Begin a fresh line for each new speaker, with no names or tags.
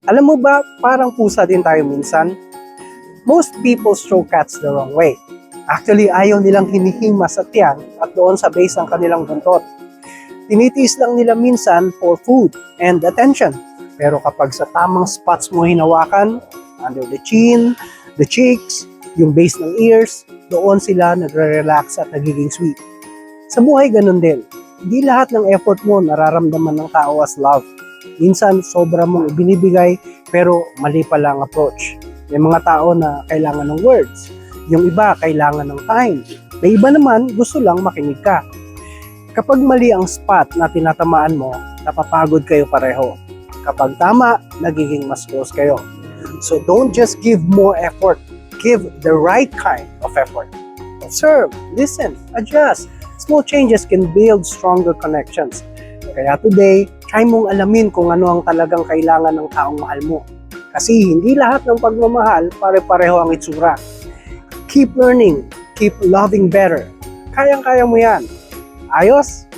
Alam mo ba, parang pusa din tayo minsan. Most people show cats the wrong way. Actually, ayaw nilang hinihima sa tiyan at doon sa base ng kanilang buntot. Tinitiis lang nila minsan for food and attention. Pero kapag sa tamang spots mo hinawakan, under the chin, the cheeks, yung base ng ears, doon sila nagre-relax at nagiging sweet. Sa buhay ganun din. Hindi lahat ng effort mo nararamdaman ng tao as love. Minsan, sobra mong ibinibigay pero mali pala ang approach. May mga tao na kailangan ng words. Yung iba, kailangan ng time. May iba naman, gusto lang makinig ka. Kapag mali ang spot na tinatamaan mo, napapagod kayo pareho. Kapag tama, nagiging mas close kayo. So don't just give more effort. Give the right kind of effort. Observe, listen, adjust. Small changes can build stronger connections. Kaya today, try mong alamin kung ano ang talagang kailangan ng taong mahal mo. Kasi hindi lahat ng pagmamahal pare-pareho ang itsura. Keep learning, keep loving better. Kayang-kaya mo yan. Ayos?